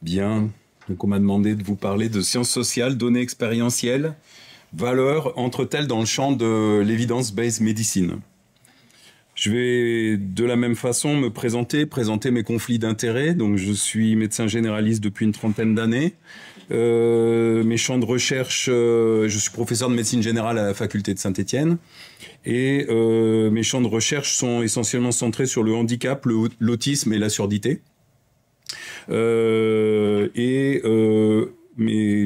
Bien, donc on m'a demandé de vous parler de sciences sociales, données expérientielles, valeurs entrent-elles dans le champ de l'evidence-based medicine? Je vais de la même façon me présenter mes conflits d'intérêts. Donc je suis médecin généraliste depuis une trentaine d'années. Mes champs de recherche, je suis professeur de médecine générale à la faculté de Saint-Étienne. Et mes champs de recherche sont essentiellement centrés sur le handicap, l'autisme et la surdité. Mes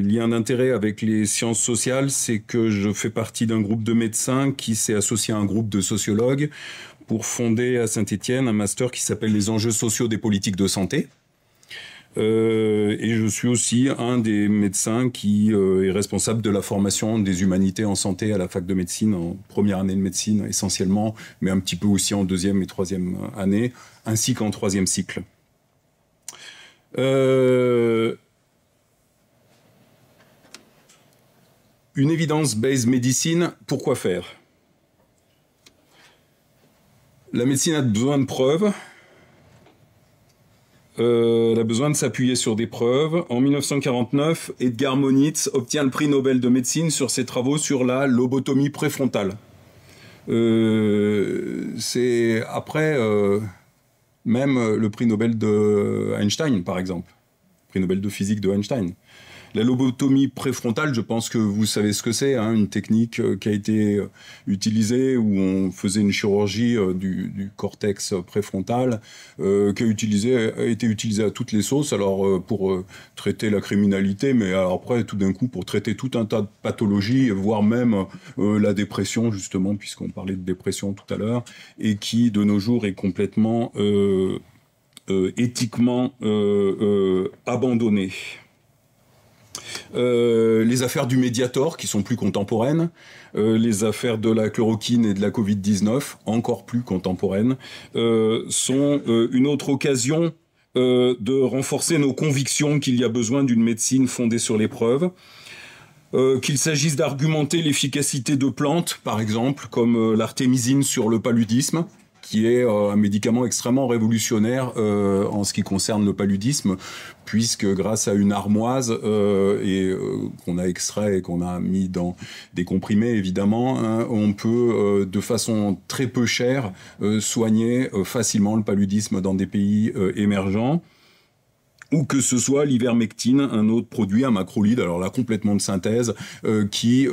liens d'intérêt avec les sciences sociales, c'est que je fais partie d'un groupe de médecins qui s'est associé à un groupe de sociologues pour fonder à Saint-Étienne un master qui s'appelle les enjeux sociaux des politiques de santé. Et je suis aussi un des médecins qui est responsable de la formation des humanités en santé à la fac de médecine, en première année de médecine essentiellement, mais un petit peu aussi en deuxième et troisième année, ainsi qu'en troisième cycle. Une evidence-based medicine, pourquoi faire? La médecine a besoin de preuves. Elle a besoin de s'appuyer sur des preuves. En 1949, Edgar Monitz obtient le prix Nobel de médecine sur ses travaux sur la lobotomie préfrontale. C'est après même le prix Nobel de Einstein, par exemple. Prix Nobel de physique de Einstein. La lobotomie préfrontale, je pense que vous savez ce que c'est, hein, une technique qui a été utilisée où on faisait une chirurgie du cortex préfrontal, qui a été utilisée à toutes les sauces, alors pour traiter la criminalité, mais alors après tout d'un coup pour traiter tout un tas de pathologies, voire même la dépression justement, puisqu'on parlait de dépression tout à l'heure, et qui de nos jours est complètement éthiquement abandonnée. Les affaires du Mediator, qui sont plus contemporaines, les affaires de la chloroquine et de la Covid-19, encore plus contemporaines, sont une autre occasion de renforcer nos convictions qu'il y a besoin d'une médecine fondée sur les preuves, qu'il s'agisse d'argumenter l'efficacité de plantes, par exemple, comme l'artémisine sur le paludisme, qui est un médicament extrêmement révolutionnaire en ce qui concerne le paludisme, puisque grâce à une armoise qu'on a extrait et qu'on a mis dans des comprimés, évidemment, hein, on peut de façon très peu chère soigner facilement le paludisme dans des pays émergents. Ou que ce soit l'ivermectine, un autre produit, un macrolide, alors là complètement de synthèse, qui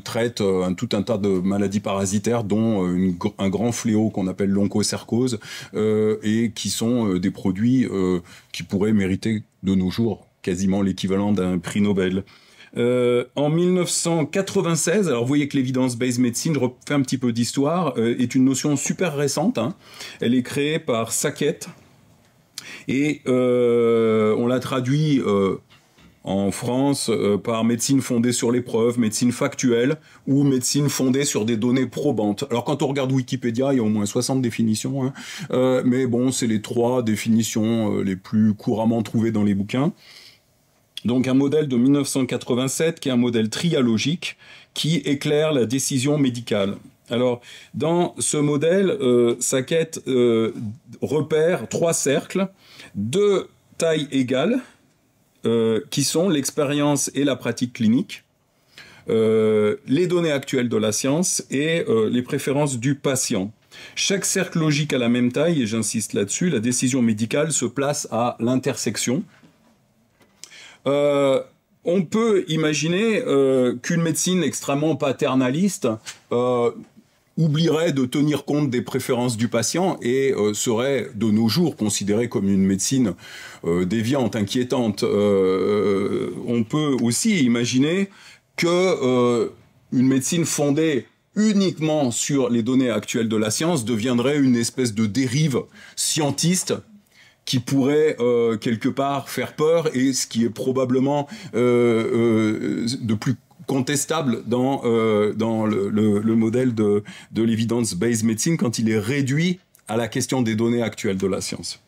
traite tout un tas de maladies parasitaires, dont un grand fléau qu'on appelle l'onchocercose, et qui sont des produits qui pourraient mériter de nos jours quasiment l'équivalent d'un prix Nobel. En 1996, alors vous voyez que l'evidence-based medicine, je refais un petit peu d'histoire, est une notion super récente, hein. Elle est créée par Sackett, et on l'a traduit en France par médecine fondée sur les preuves, médecine factuelle ou médecine fondée sur des données probantes. Alors quand on regarde Wikipédia, il y a au moins 60 définitions, hein, mais bon, c'est les 3 définitions les plus couramment trouvées dans les bouquins. Donc un modèle de 1987 qui est un modèle trialogique qui éclaire la décision médicale. Alors, dans ce modèle, Sackett repère 3 cercles de taille égale, qui sont l'expérience et la pratique clinique, les données actuelles de la science et les préférences du patient. Chaque cercle logique a la même taille, et j'insiste là-dessus, la décision médicale se place à l'intersection. On peut imaginer qu'une médecine extrêmement paternaliste oublierait de tenir compte des préférences du patient et serait de nos jours considérée comme une médecine déviante, inquiétante. On peut aussi imaginer que une médecine fondée uniquement sur les données actuelles de la science deviendrait une espèce de dérive scientiste qui pourrait quelque part faire peur, et ce qui est probablement de plus contestable dans le modèle de l'evidence-based medicine quand il est réduit à la question des données actuelles de la science.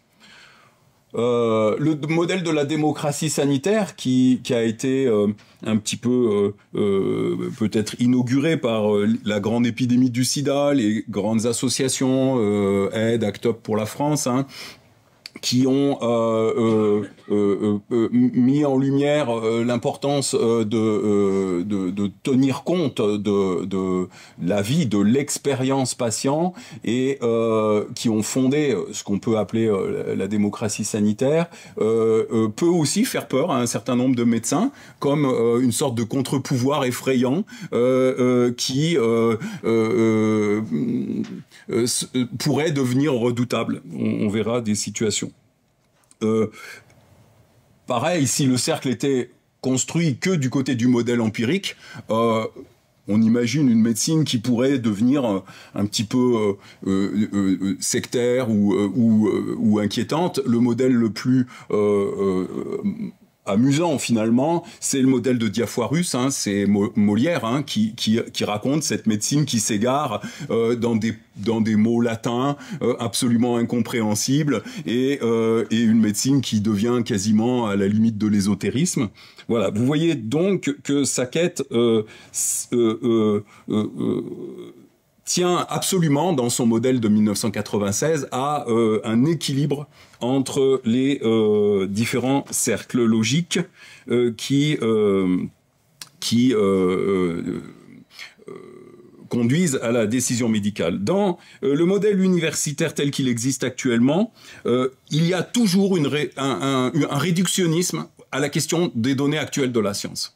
Le modèle de la démocratie sanitaire qui a été un petit peu peut-être inauguré par la grande épidémie du sida, les grandes associations, Aide, Act Up pour la France, hein, qui ont mis en lumière l'importance de tenir compte de la vie, de l'expérience patient, et qui ont fondé ce qu'on peut appeler la démocratie sanitaire, peut aussi faire peur à un certain nombre de médecins, comme une sorte de contre-pouvoir effrayant qui pourrait devenir redoutable. On verra des situations. Pareil, si le cercle était construit que du côté du modèle empirique, on imagine une médecine qui pourrait devenir un petit peu sectaire ou inquiétante. Le modèle le plus amusant finalement, c'est le modèle de Diafoirus, hein, c'est Molière hein, qui raconte cette médecine qui s'égare dans des mots latins absolument incompréhensibles, et une médecine qui devient quasiment à la limite de l'ésotérisme. Voilà, vous voyez donc que Sackett tient absolument dans son modèle de 1996 à un équilibre entre les différents cercles logiques qui conduisent à la décision médicale. Dans le modèle universitaire tel qu'il existe actuellement, il y a toujours un réductionnisme à la question des données actuelles de la science.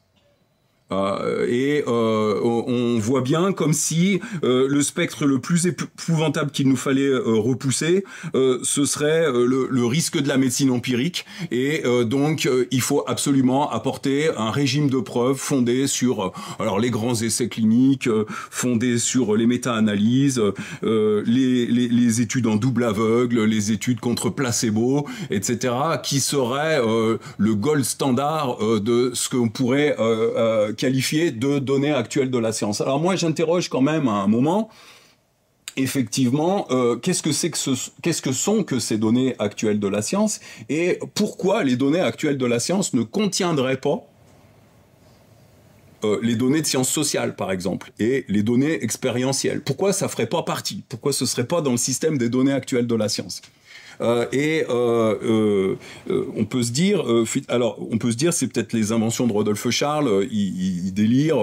On voit bien comme si le spectre le plus épouvantable qu'il nous fallait repousser, ce serait le risque de la médecine empirique, et donc il faut absolument apporter un régime de preuves fondé sur les grands essais cliniques, fondés sur les méta-analyses, les études en double aveugle, les études contre placebo, etc., qui seraient le gold standard de ce qu'on pourrait qualifié de données actuelles de la science. Alors moi, j'interroge quand même à un moment, effectivement, qu'est-ce que sont que ces données actuelles de la science, et pourquoi les données actuelles de la science ne contiendraient pas les données de sciences sociales, par exemple, et les données expérientielles. Pourquoi ça ferait pas partie? Pourquoi ce serait pas dans le système des données actuelles de la science? On peut se dire, c'est peut-être les inventions de Rodolphe Charles, il délire,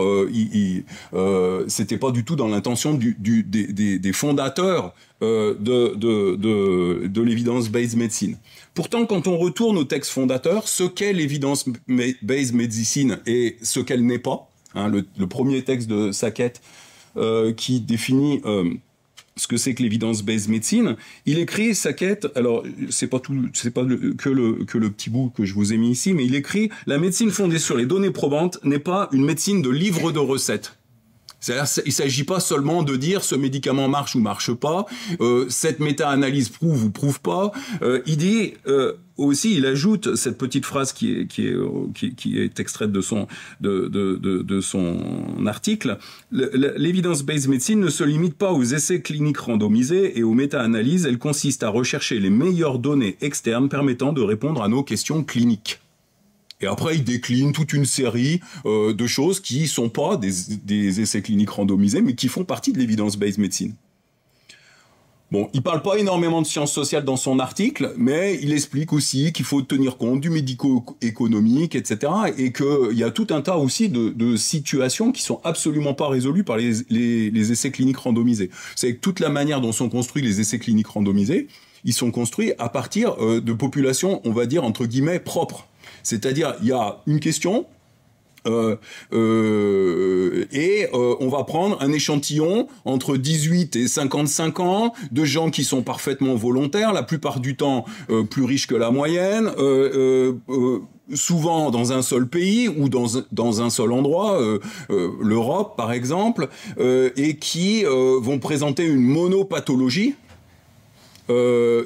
c'était pas du tout dans l'intention des fondateurs de l'evidence-based medicine. Pourtant, quand on retourne au texte fondateur, ce qu'est l'evidence-based medicine et ce qu'elle n'est pas, hein, le premier texte de Sackett qui définit ce que c'est que l'évidence-based medicine, il écrit, Sackett, alors c'est pas que le petit bout que je vous ai mis ici, mais il écrit: la médecine fondée sur les données probantes n'est pas une médecine de livre de recettes. C'est-à-dire, il s'agit pas seulement de dire ce médicament marche ou marche pas, cette méta-analyse prouve ou prouve pas. Il dit aussi, il ajoute cette petite phrase qui est extraite de son article: l'évidence-based medicine ne se limite pas aux essais cliniques randomisés et aux méta-analyses, elle consiste à rechercher les meilleures données externes permettant de répondre à nos questions cliniques. Et après, il décline toute une série de choses qui sont pas des essais cliniques randomisés, mais qui font partie de l'évidence-based medicine. Bon, il parle pas énormément de sciences sociales dans son article, mais il explique aussi qu'il faut tenir compte du médico-économique, etc., et qu'il y a tout un tas aussi de situations qui sont absolument pas résolues par les essais cliniques randomisés. C'est que toute la manière dont sont construits les essais cliniques randomisés, ils sont construits à partir de populations, on va dire, entre guillemets, propres. C'est-à-dire, il y a une question, on va prendre un échantillon entre 18 et 55 ans de gens qui sont parfaitement volontaires, la plupart du temps plus riches que la moyenne, souvent dans un seul pays ou dans un seul endroit, l'Europe par exemple, et qui vont présenter une monopathologie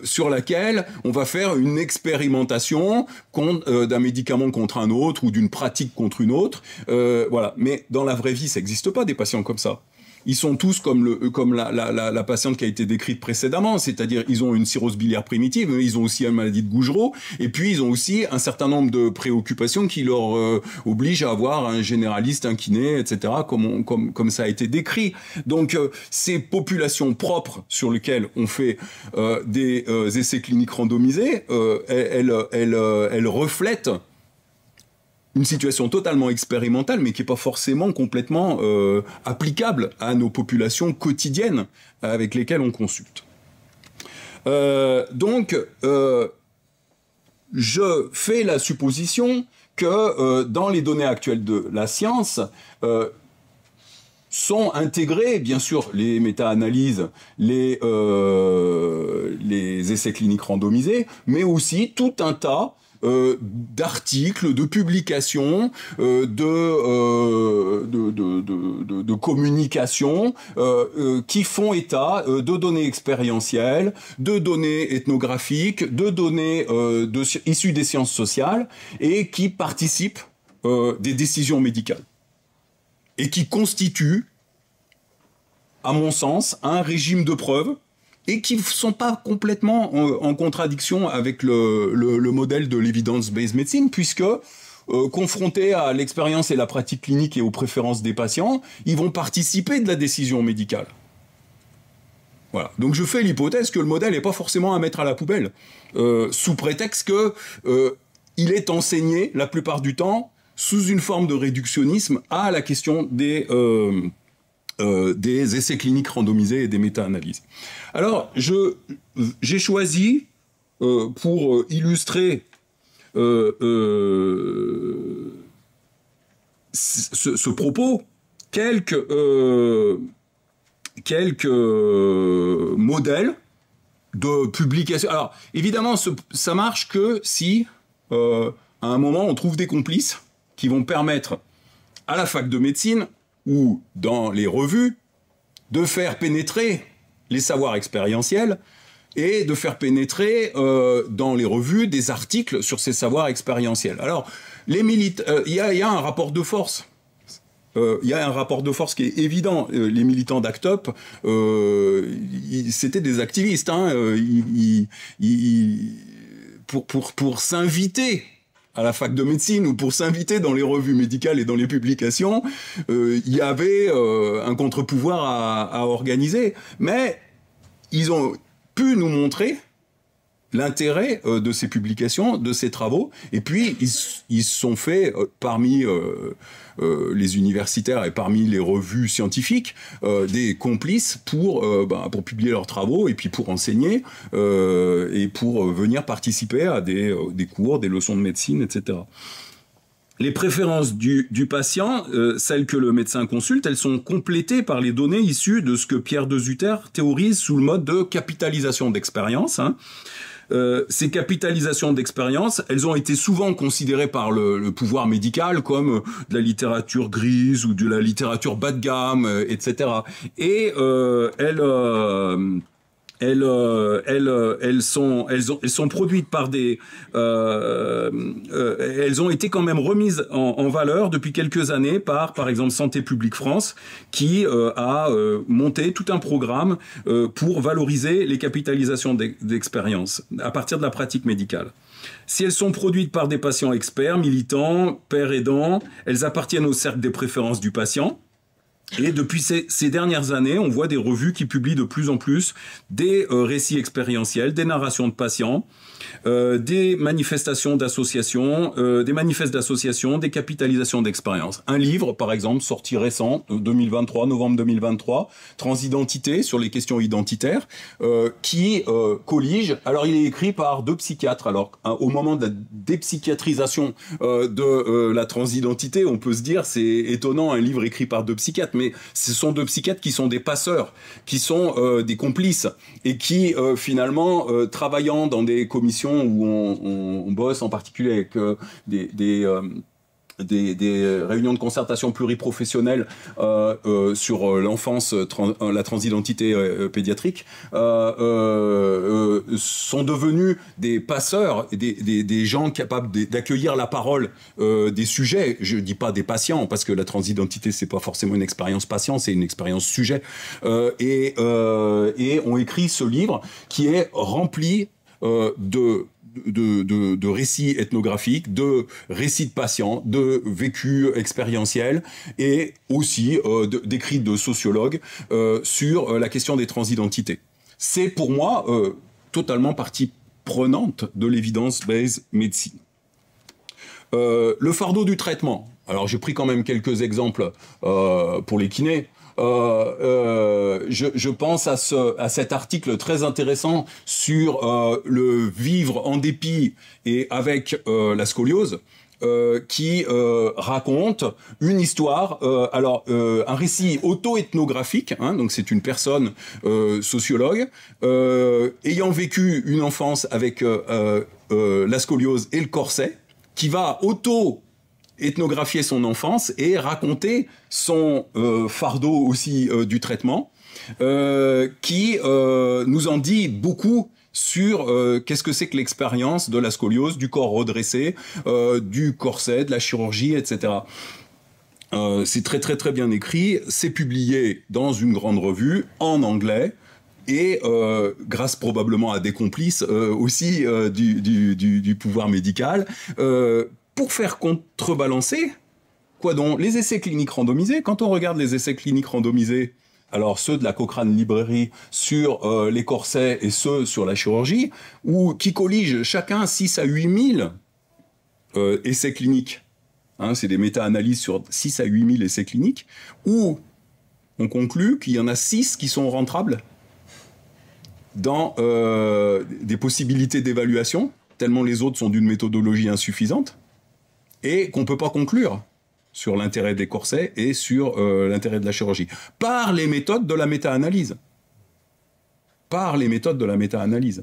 sur laquelle on va faire une expérimentation d'un médicament contre un autre ou d'une pratique contre une autre. Voilà. Mais dans la vraie vie, ça n'existe pas des patients comme ça. ils sont tous comme la patiente qui a été décrite précédemment, c'est-à-dire ils ont une cirrhose biliaire primitive, mais ils ont aussi une maladie de Gougerot, et puis ils ont aussi un certain nombre de préoccupations qui leur obligent à avoir un généraliste, un kiné, etc., comme ça a été décrit. Donc ces populations propres sur lesquelles on fait des essais cliniques randomisés, elles reflètent une situation totalement expérimentale, mais qui n'est pas forcément complètement applicable à nos populations quotidiennes avec lesquelles on consulte. Donc, je fais la supposition que dans les données actuelles de la science, sont intégrés, bien sûr, les méta-analyses, les essais cliniques randomisés, mais aussi tout un tas d'articles, de publications, de communications qui font état de données expérientielles, de données ethnographiques, de données issues des sciences sociales et qui participent des décisions médicales et qui constituent, à mon sens, un régime de preuve et qui ne sont pas complètement en contradiction avec le modèle de l'evidence-based medicine, puisque, confrontés à l'expérience et la pratique clinique et aux préférences des patients, ils vont participer de la décision médicale. Voilà. Donc je fais l'hypothèse que le modèle n'est pas forcément à mettre à la poubelle, sous prétexte qu'il est enseigné, la plupart du temps, sous une forme de réductionnisme à la question des essais cliniques randomisés et des méta-analyses. Alors, j'ai choisi, pour illustrer ce propos, quelques modèles de publication. Alors, évidemment, ça marche que si, à un moment, on trouve des complices qui vont permettre à la fac de médecine ou dans les revues, de faire pénétrer les savoirs expérientiels et de faire pénétrer dans les revues des articles sur ces savoirs expérientiels. Alors, il y a un rapport de force. Il y a un rapport de force qui est évident. Les militants d'ACT UP, c'était des activistes. Hein, pour s'inviter à la fac de médecine ou pour s'inviter dans les revues médicales et dans les publications, il y avait un contre-pouvoir à organiser. Mais ils ont pu nous montrer l'intérêt de ces publications, de ces travaux, et puis ils se sont faits parmi les universitaires et parmi les revues scientifiques des complices pour publier leurs travaux et puis pour enseigner et pour venir participer à des cours, des leçons de médecine, etc. Les préférences du patient, celles que le médecin consulte, elles sont complétées par les données issues de ce que Pierre de Zutter théorise sous le mode de capitalisation d'expérience. Hein. Ces capitalisations d'expérience, elles ont été souvent considérées par le pouvoir médical comme de la littérature grise ou de la littérature bas de gamme, etc. Et elles sont produites par elles ont été quand même remises en valeur depuis quelques années par exemple Santé publique France, qui a monté tout un programme pour valoriser les capitalisations d'expérience à partir de la pratique médicale. Si elles sont produites par des patients experts, militants, pairs aidants, elles appartiennent au cercle des préférences du patient. Et depuis ces dernières années, on voit des revues qui publient de plus en plus des récits expérientiels, des narrations de patients, des manifestations d'associations, des capitalisations d'expérience. Un livre, par exemple, sorti récent, 2023, novembre 2023, Transidentité, sur les questions identitaires, qui collige. Alors, il est écrit par deux psychiatres. Alors, au moment de la dépsychiatrisation de la transidentité, on peut se dire, c'est étonnant, un livre écrit par deux psychiatres, mais ce sont deux psychiatres qui sont des passeurs, qui sont des complices, et qui, finalement, travaillant dans des commissions où on bosse, en particulier avec des réunions de concertation pluriprofessionnelle sur l'enfance, la transidentité pédiatrique, sont devenus des passeurs, des gens capables d'accueillir la parole des sujets. Je dis pas des patients, parce que la transidentité, c'est pas forcément une expérience patient, c'est une expérience sujet. Et ont écrit ce livre qui est rempli de récits ethnographiques, de récits de patients, de vécus expérientiels et aussi d'écrits de sociologues sur la question des transidentités. C'est pour moi totalement partie prenante de l'evidence-based medicine. Le fardeau du traitement. Alors j'ai pris quand même quelques exemples pour les kinés. Je pense à cet article très intéressant sur le vivre en dépit et avec la scoliose, qui raconte une histoire, un récit auto-ethnographique, hein, donc c'est une personne sociologue, ayant vécu une enfance avec la scoliose et le corset, qui va ethnographier son enfance et raconter son fardeau aussi du traitement, qui nous en dit beaucoup sur qu'est-ce que c'est que l'expérience de la scoliose, du corps redressé, du corset, de la chirurgie, etc. C'est très très très bien écrit, c'est publié dans une grande revue en anglais, et grâce probablement à des complices aussi du pouvoir médical, pour faire contrebalancer, quoi donc, les essais cliniques randomisés. Quand on regarde les essais cliniques randomisés, alors ceux de la Cochrane Librairie sur les corsets et ceux sur la chirurgie, qui colligent chacun 6 à 8 000 essais cliniques, hein, c'est des méta-analyses sur 6 à 8 000 essais cliniques, où on conclut qu'il y en a 6 qui sont rentrables dans des possibilités d'évaluation, tellement les autres sont d'une méthodologie insuffisante, et qu'on ne peut pas conclure sur l'intérêt des corsets et sur l'intérêt de la chirurgie. Par les méthodes de la méta-analyse. Par les méthodes de la méta-analyse.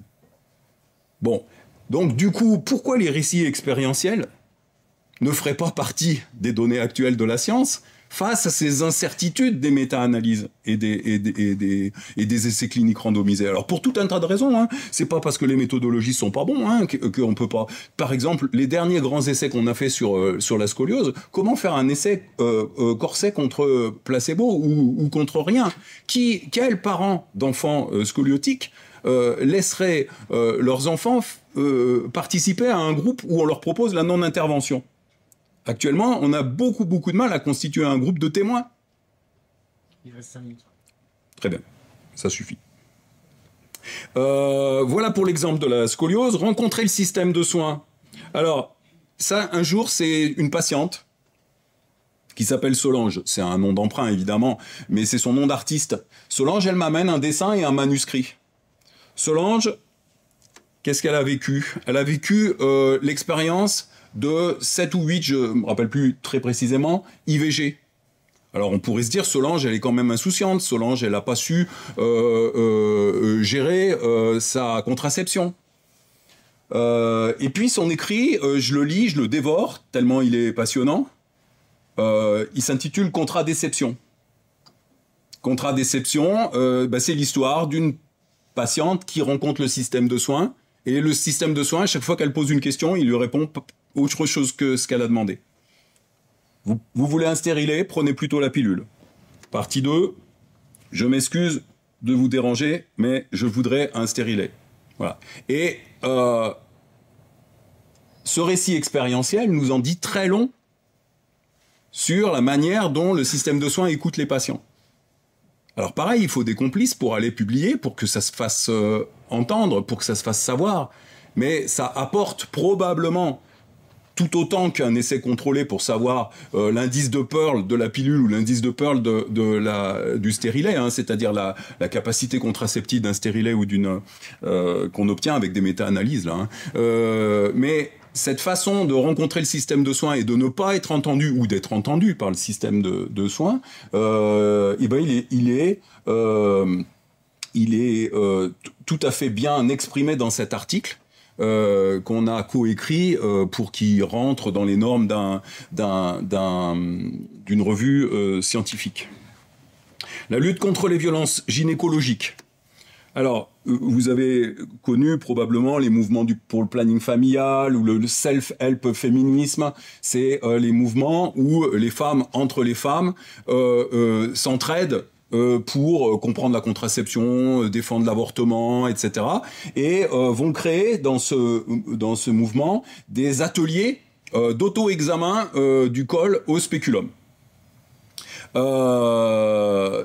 Bon, donc du coup, pourquoi les récits expérientiels ne feraient pas partie des données actuelles de la science face à ces incertitudes des méta-analyses et des essais cliniques randomisés? Alors pour tout un tas de raisons, hein. C'est pas parce que les méthodologies sont pas bons, hein, qu'on peut pas. Par exemple, les derniers grands essais qu'on a fait sur la scoliose, comment faire un essai corset contre placebo ou contre rien? Quels parents d'enfants scoliotiques laisseraient leurs enfants participer à un groupe où on leur propose la non-intervention? Actuellement, on a beaucoup de mal à constituer un groupe de témoins. Il reste 5 minutes. Très bien, ça suffit. Voilà pour l'exemple de la scoliose. Rencontrer le système de soins. Alors, ça, un jour, c'est une patiente qui s'appelle Solange. C'est un nom d'emprunt, évidemment, mais c'est son nom d'artiste. Solange, elle m'amène un dessin et un manuscrit. Solange, qu'est-ce qu'elle a vécu? Elle a vécu l'expérience de 7 ou 8, je ne me rappelle plus très précisément, IVG. Alors on pourrait se dire, Solange, elle est quand même insouciante. Solange, elle n'a pas su gérer sa contraception. Et puis son écrit, je le lis, je le dévore, tellement il est passionnant. Il s'intitule Contradéception. Contradéception, c'est l'histoire d'une patiente qui rencontre le système de soins. Et le système de soins, à chaque fois qu'elle pose une question, il lui répond autre chose que ce qu'elle a demandé. Vous voulez un stérilet, prenez plutôt la pilule. Partie 2, je m'excuse de vous déranger, mais je voudrais un stérilet. Voilà. Et ce récit expérientiel nous en dit très long sur la manière dont le système de soins écoute les patients. Alors pareil, il faut des complices pour aller publier, pour que ça se fasse entendre, pour que ça se fasse savoir. Mais ça apporte probablement tout autant qu'un essai contrôlé pour savoir l'indice de Pearl de la pilule ou l'indice de Pearl du stérilet, hein, c'est-à-dire la capacité contraceptive d'un stérilet ou qu'on obtient avec des méta-analyses. Là, hein. Mais cette façon de rencontrer le système de soins et de ne pas être entendu ou d'être entendu par le système de soins, il est tout à fait bien exprimé dans cet article. qu'on a coécrit pour qu'il rentre dans les normes d'une revue scientifique. La lutte contre les violences gynécologiques. Alors, vous avez connu probablement les mouvements pour le planning familial ou le self-help féminisme. C'est les mouvements où les femmes, entre les femmes, s'entraident pour comprendre la contraception, défendre l'avortement, etc. Et vont créer dans ce mouvement des ateliers d'auto-examen du col au spéculum.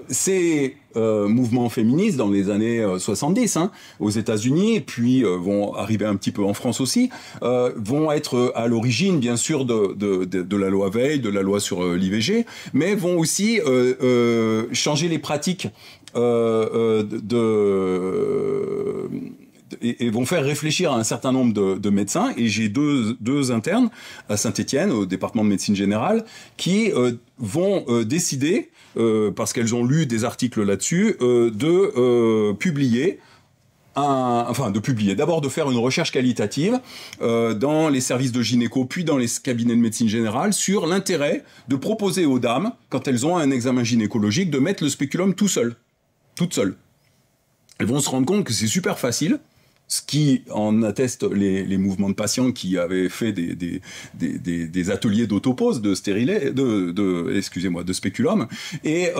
Ces mouvements féministes dans les années 70 aux États-Unis, puis vont arriver un petit peu en France aussi, vont être à l'origine bien sûr de la loi Veil, de la loi sur l'IVG, mais vont aussi changer les pratiques et vont faire réfléchir un certain nombre de médecins. Et j'ai deux internes à Saint-Étienne, au département de médecine générale, qui vont décider, parce qu'elles ont lu des articles là-dessus, de publier, d'abord de faire une recherche qualitative dans les services de gynéco, puis dans les cabinets de médecine générale, sur l'intérêt de proposer aux dames, quand elles ont un examen gynécologique, de mettre le spéculum toutes seules. Elles vont se rendre compte que c'est super facile, ce qui en atteste les mouvements de patients qui avaient fait des ateliers d'autopause, de spéculum, et elles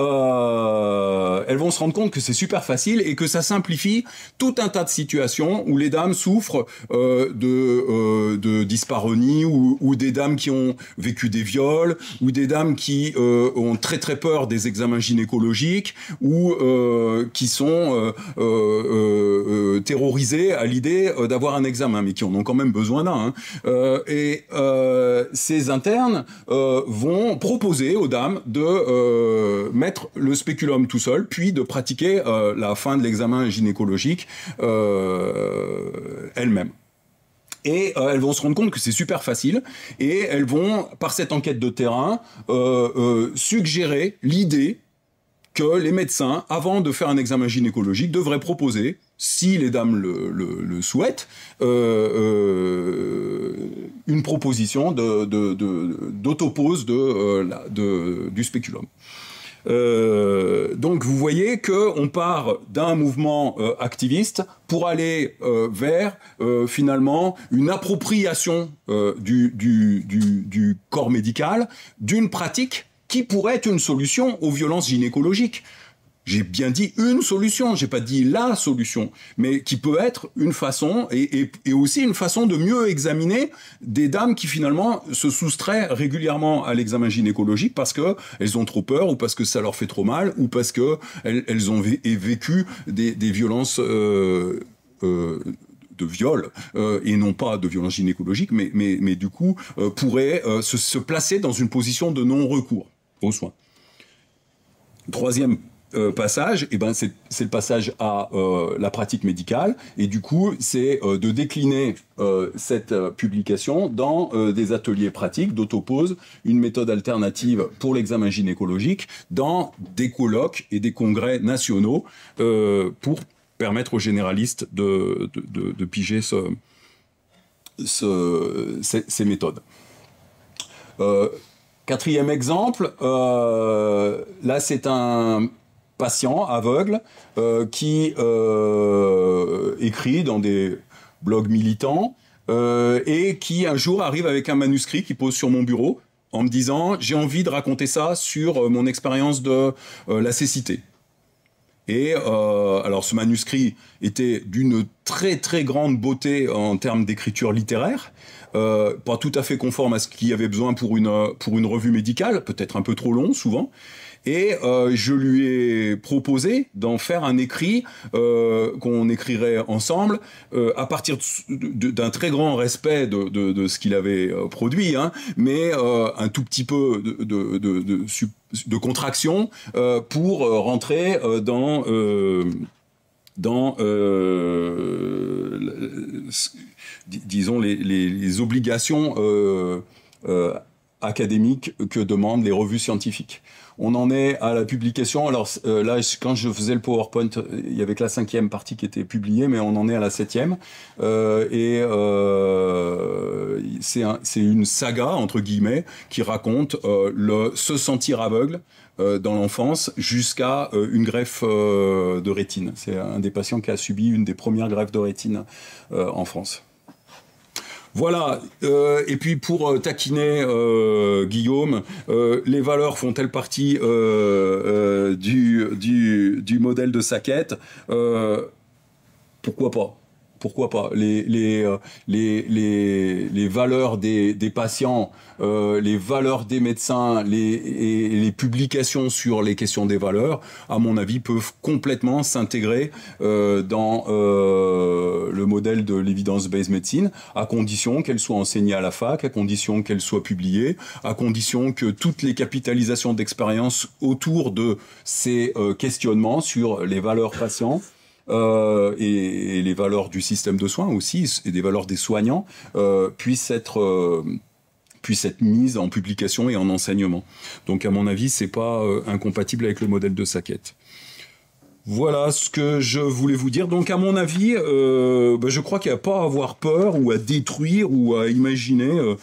vont se rendre compte que c'est super facile et que ça simplifie tout un tas de situations où les dames souffrent de dyspareunie, ou des dames qui ont vécu des viols, ou des dames qui ont très très peur des examens gynécologiques, ou qui sont terrorisées à l'idée d'avoir un examen, mais qui en ont quand même besoin d'un. Ces internes vont proposer aux dames de mettre le spéculum tout seul, puis de pratiquer la fin de l'examen gynécologique elles-mêmes. Et elles vont se rendre compte que c'est super facile, et elles vont, par cette enquête de terrain, suggérer l'idée que les médecins, avant de faire un examen gynécologique, devraient proposer, si les dames le souhaitent, une proposition d'autopause du spéculum. Donc vous voyez qu'on part d'un mouvement activiste pour aller vers finalement une appropriation du corps médical, d'une pratique qui pourrait être une solution aux violences gynécologiques. J'ai bien dit une solution, j'ai pas dit la solution, mais qui peut être une façon, et aussi une façon de mieux examiner des dames qui finalement se soustraient régulièrement à l'examen gynécologique parce que elles ont trop peur, ou parce que ça leur fait trop mal, ou parce que elles ont vécu des violences de viol, et non pas de violence gynécologique, mais du coup pourraient se placer dans une position de non-recours aux soins. Troisième passage, c'est le passage à la pratique médicale, et du coup c'est de décliner cette publication dans des ateliers pratiques d'autopause, une méthode alternative pour l'examen gynécologique, dans des colloques et des congrès nationaux pour permettre aux généralistes de piger ces méthodes. Quatrième exemple, là c'est un patient aveugle qui écrit dans des blogs militants et qui un jour arrive avec un manuscrit qui pose sur mon bureau en me disant « j'ai envie de raconter ça sur mon expérience de la cécité ». Et alors ce manuscrit était d'une très très grande beauté en termes d'écriture littéraire, pas tout à fait conforme à ce qu'il y avait besoin pour une revue médicale, peut-être un peu trop long souvent. Et je lui ai proposé d'en faire un écrit qu'on écrirait ensemble à partir d'un très grand respect de ce qu'il avait produit, mais un tout petit peu de contraction pour rentrer disons les obligations académiques que demandent les revues scientifiques. on en est à la publication. Alors là, quand je faisais le PowerPoint, il y avait que la 5e partie qui était publiée, mais on en est à la 7e. C'est une saga, entre guillemets, qui raconte se sentir aveugle dans l'enfance jusqu'à une greffe de rétine. C'est un des patients qui a subi une des premières greffes de rétine en France. Voilà, et puis pour taquiner Guillaume, les valeurs font-elles partie du modèle de Sackett? Pourquoi pas? Pourquoi pas? Les valeurs des patients, les valeurs des médecins, et les publications sur les questions des valeurs, à mon avis, peuvent complètement s'intégrer dans le modèle de l'evidence-based medicine, à condition qu'elles soient enseignées à la fac, à condition qu'elles soient publiées, à condition que toutes les capitalisations d'expérience autour de ces questionnements sur les valeurs patients et les valeurs du système de soins aussi, et des valeurs des soignants, puissent être mises en publication et en enseignement. Donc à mon avis, c'est pas incompatible avec le modèle de Sackett. Voilà ce que je voulais vous dire. Donc à mon avis, je crois qu'il n'y a pas à avoir peur ou à détruire ou à imaginer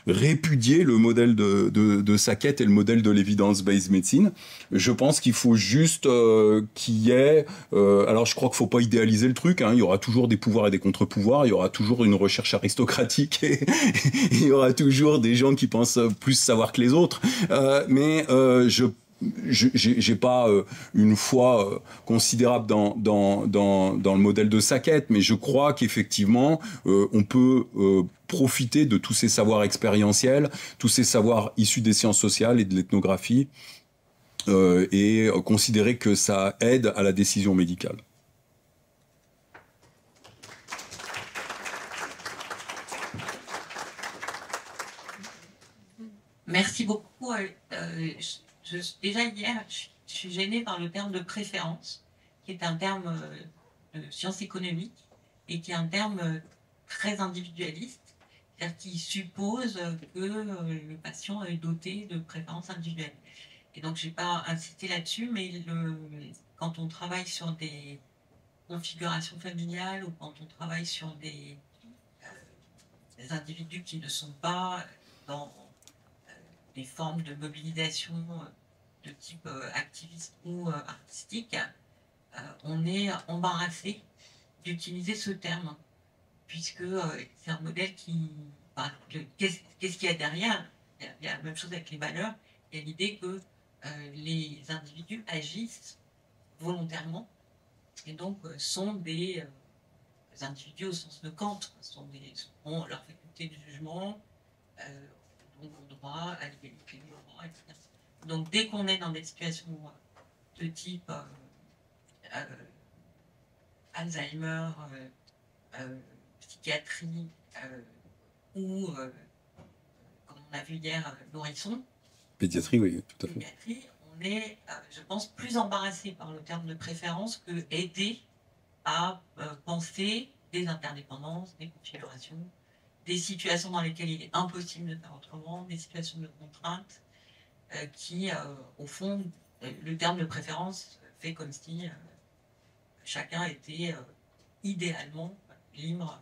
répudier le modèle de Sackett et le modèle de l'evidence-based medicine. Je pense qu'il faut juste qu'il y ait... alors je crois qu'il ne faut pas idéaliser le truc, hein. Il y aura toujours des pouvoirs et des contre-pouvoirs, il y aura toujours une recherche aristocratique et il y aura toujours des gens qui pensent plus savoir que les autres. Mais j'ai pas une foi considérable dans le modèle de Sackett, mais je crois qu'effectivement on peut profiter de tous ces savoirs expérientiels, tous ces savoirs issus des sciences sociales et de l'ethnographie, et considérer que ça aide à la décision médicale. Merci beaucoup. Déjà hier, je suis gênée par le terme de préférence, qui est un terme de sciences économiques et qui est un terme très individualiste, c'est-à-dire qui suppose que le patient est doté de préférences individuelles. Et donc, je n'ai pas insisté là-dessus, mais quand on travaille sur des configurations familiales ou quand on travaille sur des individus qui ne sont pas dans des formes de mobilisation de type activiste ou artistique, on est embarrassé d'utiliser ce terme, puisque c'est un modèle qui... qu'est-ce qu'il y a derrière? Il y a la même chose avec les valeurs. Il y a l'idée que les individus agissent volontairement, et donc sont des individus au sens de Kant, ont leur faculté de jugement, ont droit à l'égalité des droits, etc. Donc, dès qu'on est dans des situations de type Alzheimer, psychiatrie, ou, comme on a vu hier, nourrisson, pédiatrie, oui, tout à fait. Pédiatrie, on est, je pense, plus embarrassé par le terme de préférence que aidé à penser des interdépendances, des configurations, des situations dans lesquelles il est impossible de faire autrement, des situations de contrainte, qui, au fond, le terme de préférence fait comme si chacun était idéalement libre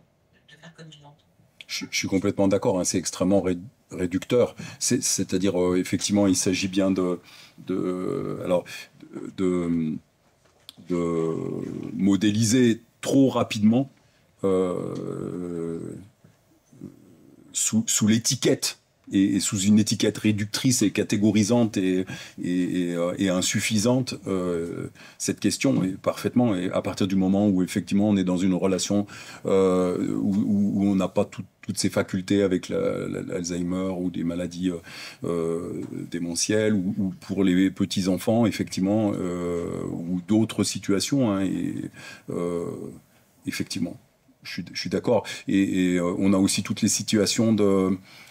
de faire comme il l'entend. Je suis complètement d'accord, hein, c'est extrêmement réducteur. C'est-à-dire, effectivement, il s'agit bien de modéliser trop rapidement sous l'étiquette et sous une étiquette réductrice et catégorisante et insuffisante cette question est parfaitement, et à partir du moment où effectivement on est dans une relation où on n'a pas toutes ces facultés avec l'Alzheimer ou des maladies démentielles ou pour les petits enfants effectivement ou d'autres situations, hein, effectivement je suis d'accord, et on a aussi toutes les situations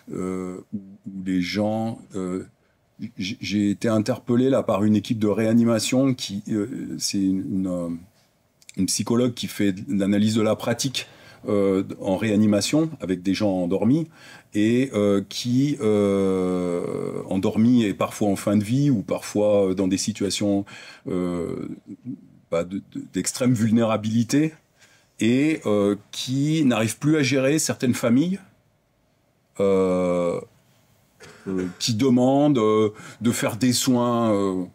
où les gens... j'ai été interpellé là par une équipe de réanimation qui... c'est une psychologue qui fait l'analyse de la pratique en réanimation avec des gens endormis et qui endormis et parfois en fin de vie ou parfois dans des situations d'extrême vulnérabilité et qui n'arrivent plus à gérer certaines familles qui demandent de faire des soins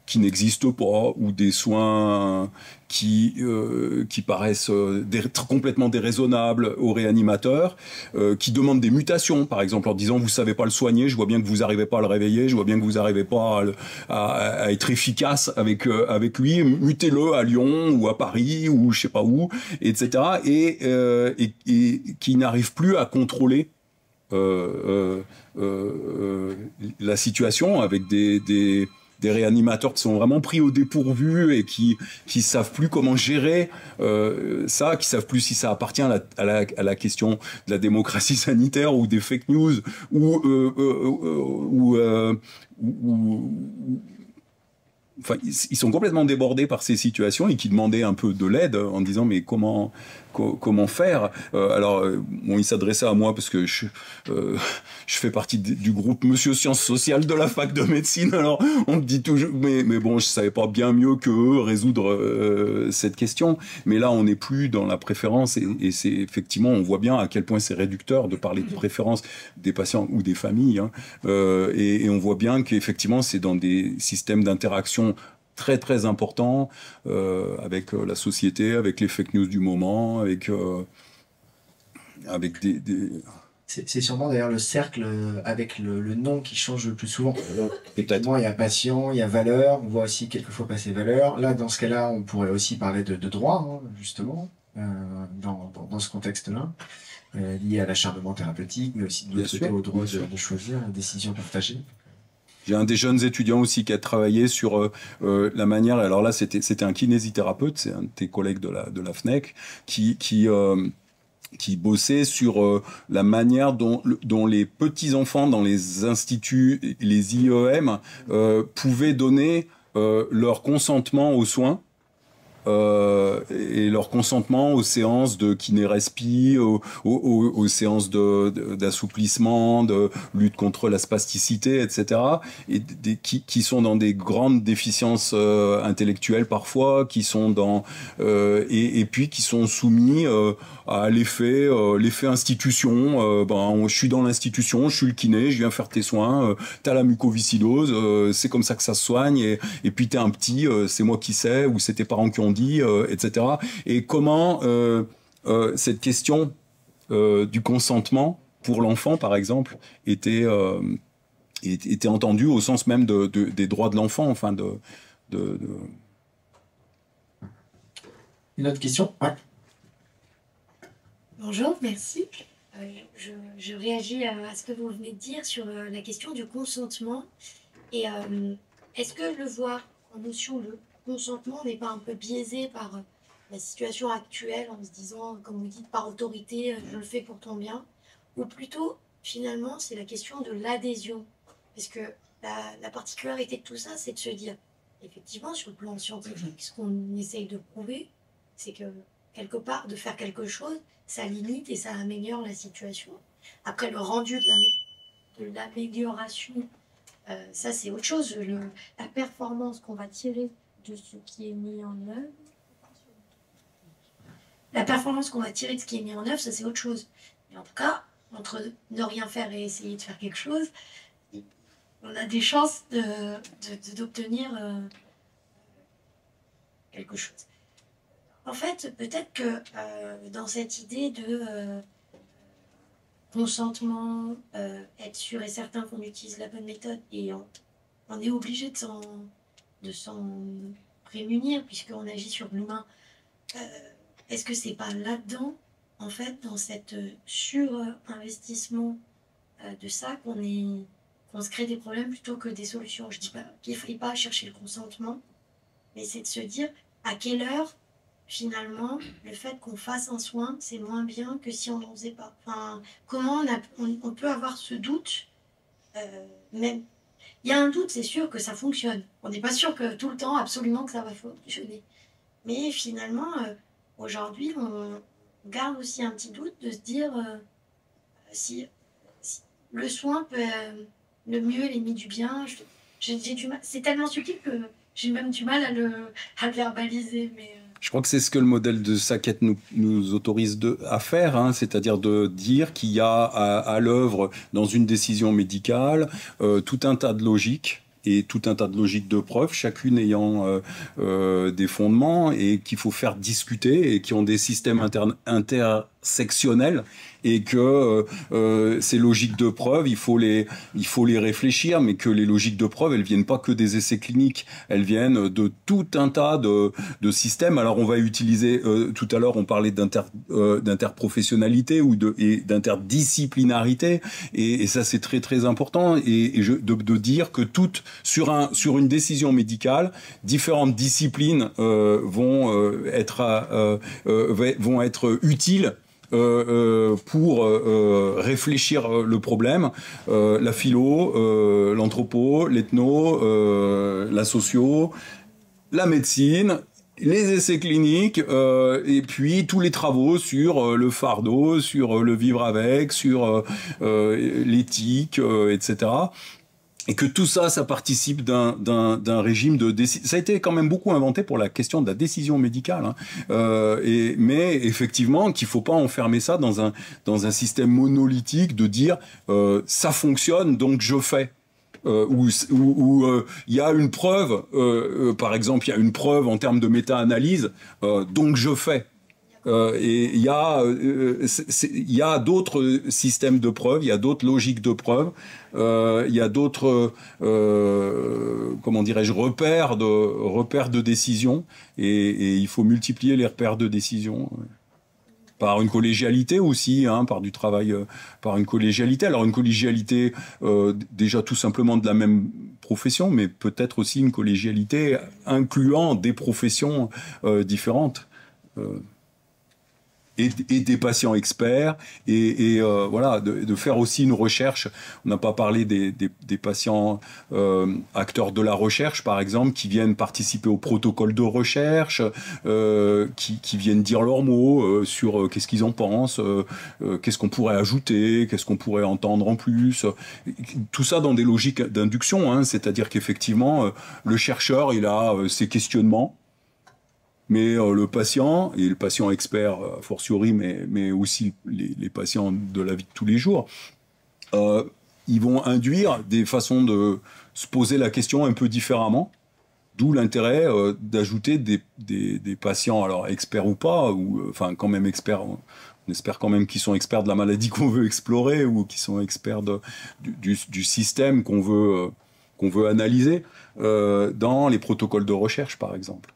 qui n'existent pas ou des soins qui paraissent complètement déraisonnables aux réanimateurs, qui demandent des mutations, par exemple en disant vous savez pas le soigner, je vois bien que vous arrivez pas à le réveiller, je vois bien que vous arrivez pas à être efficace avec lui, mutez-le à Lyon ou à Paris ou je sais pas où, etc. Et qui n'arrivent plus à contrôler la situation avec des réanimateurs qui sont vraiment pris au dépourvu et qui savent plus comment gérer ça, qui savent plus si ça appartient à la question de la démocratie sanitaire ou des fake news enfin, ils sont complètement débordés par ces situations et qui demandaient un peu de l'aide en disant mais comment faire bon, il s'adressait à moi parce que je fais partie du groupe Monsieur Sciences Sociales de la fac de médecine, alors on me dit toujours mais bon, je savais pas bien mieux que eux résoudre cette question, mais là on n'est plus dans la préférence et c'est effectivement, on voit bien à quel point c'est réducteur de parler de préférence des patients ou des familles, hein, et on voit bien qu'effectivement c'est dans des systèmes d'interaction très très important avec la société, avec les fake news du moment, avec des... C'est sûrement d'ailleurs le cercle avec le nom qui change le plus souvent. Effectivement, il y a patient, il y a valeur, on voit aussi quelquefois passer valeur. Là, dans ce cas-là, on pourrait aussi parler de droit, hein, justement, dans ce contexte-là, lié à l'acharnement thérapeutique, mais aussi de l'autre côté au droit de choisir, la décision partagée. J'ai un des jeunes étudiants aussi qui a travaillé sur la manière, alors là c'était un kinésithérapeute, c'est un de tes collègues de la FNEC, qui bossait sur la manière dont les petits-enfants dans les instituts, les IEM, pouvaient donner leur consentement aux soins. Et leur consentement aux séances de kiné-respi, aux séances d'assouplissement, de lutte contre la spasticité, etc. Et qui sont dans des grandes déficiences intellectuelles parfois, qui sont et puis qui sont soumis à l'effet institution. Je suis dans l'institution, je suis le kiné, je viens faire tes soins, t'as la mucoviscidose, c'est comme ça que ça se soigne, et puis t'es un petit, c'est moi qui sais, ou c'est tes parents qui ont dit, etc. Et comment cette question du consentement pour l'enfant, par exemple, était entendue au sens même des droits de l'enfant, enfin Une autre question? Ouais. Bonjour, merci. Je réagis à ce que vous venez de dire sur la question du consentement. Et est-ce que le voir en notion de consentement n'est pas un peu biaisé par la situation actuelle en se disant, comme vous dites, par autorité, je le fais pour ton bien? Ou plutôt, finalement, c'est la question de l'adhésion. Parce que la particularité de tout ça, c'est de se dire, effectivement, sur le plan scientifique, ce qu'on essaye de prouver, c'est que quelque part, de faire quelque chose, ça limite et ça améliore la situation. Après, le rendu de l'amélioration, ça c'est autre chose. La performance qu'on va tirer de ce qui est mis en œuvre. La performance qu'on va tirer de ce qui est mis en œuvre, ça c'est autre chose. Mais en tout cas, entre ne rien faire et essayer de faire quelque chose, on a des chances d'obtenir quelque chose. En fait, peut-être que dans cette idée de consentement, être sûr et certain qu'on utilise la bonne méthode, et on est obligé de s'en prémunir puisqu'on agit sur l'humain, est-ce que c'est pas là-dedans, en fait, dans cette surinvestissement de ça, qu'on se crée des problèmes plutôt que des solutions? Je dis pas qu'il ne faille pas chercher le consentement, mais c'est de se dire à quelle heure finalement, le fait qu'on fasse un soin, c'est moins bien que si on n'en faisait pas. Enfin, comment on peut avoir ce doute, même. Il y a un doute, c'est sûr que ça fonctionne. On n'est pas sûr que tout le temps, absolument, que ça va fonctionner. Mais finalement, aujourd'hui, on garde aussi un petit doute de se dire si le soin peut le mieux est l'ennemi du bien. J'ai du mal. C'est tellement subtil que j'ai même du mal à le verbaliser. Mais Je crois que c'est ce que le modèle de Sackett nous autorise à faire, hein, c'est-à-dire de dire qu'il y a à l'œuvre dans une décision médicale tout un tas de logiques et tout un tas de logiques de preuves, chacune ayant des fondements et qu'il faut faire discuter et qui ont des systèmes intersectionnels et que ces logiques de preuve, il faut les réfléchir, mais que les logiques de preuve, elles viennent pas que des essais cliniques, elles viennent de tout un tas de systèmes. Alors on va utiliser, tout à l'heure on parlait d'interprofessionnalité et d'interdisciplinarité, et ça c'est très très important, de dire que sur une décision médicale, différentes disciplines vont être utiles pour réfléchir le problème, la philo, l'anthropo, l'ethno, la socio, la médecine, les essais cliniques, et puis tous les travaux sur le fardeau, sur le vivre avec, sur l'éthique, etc. Et que tout ça, ça participe d'un régime de décision. Ça a été quand même beaucoup inventé pour la question de la décision médicale, hein. Mais effectivement, qu'il faut pas enfermer ça dans un système monolithique de dire ça fonctionne, donc je fais. Où il y a une preuve, par exemple, il y a une preuve en termes de méta-analyse, donc je fais. Et il y a d'autres systèmes de preuves, il y a d'autres logiques de preuves, il y a d'autres, comment dirais-je, repères de décision, et il faut multiplier les repères de décision. Par une collégialité aussi, hein, par du travail, par une collégialité. Alors une collégialité déjà tout simplement de la même profession, mais peut-être aussi une collégialité incluant des professions différentes. Et des patients experts, et voilà, de faire aussi une recherche. On n'a pas parlé des patients acteurs de la recherche, par exemple, qui viennent participer au protocole de recherche, qui viennent dire leurs mots sur qu'est-ce qu'ils en pensent, qu'est-ce qu'on pourrait ajouter, qu'est-ce qu'on pourrait entendre en plus. Tout ça dans des logiques d'induction, hein, c'est-à-dire qu'effectivement, le chercheur, il a ses questionnements, mais le patient, et le patient expert a fortiori, mais aussi les patients de la vie de tous les jours, ils vont induire des façons de se poser la question un peu différemment, d'où l'intérêt d'ajouter des patients, alors experts ou pas, ou enfin quand même experts, on espère quand même qu'ils sont experts de la maladie qu'on veut explorer, ou qu'ils sont experts du système qu'on veut analyser, dans les protocoles de recherche par exemple.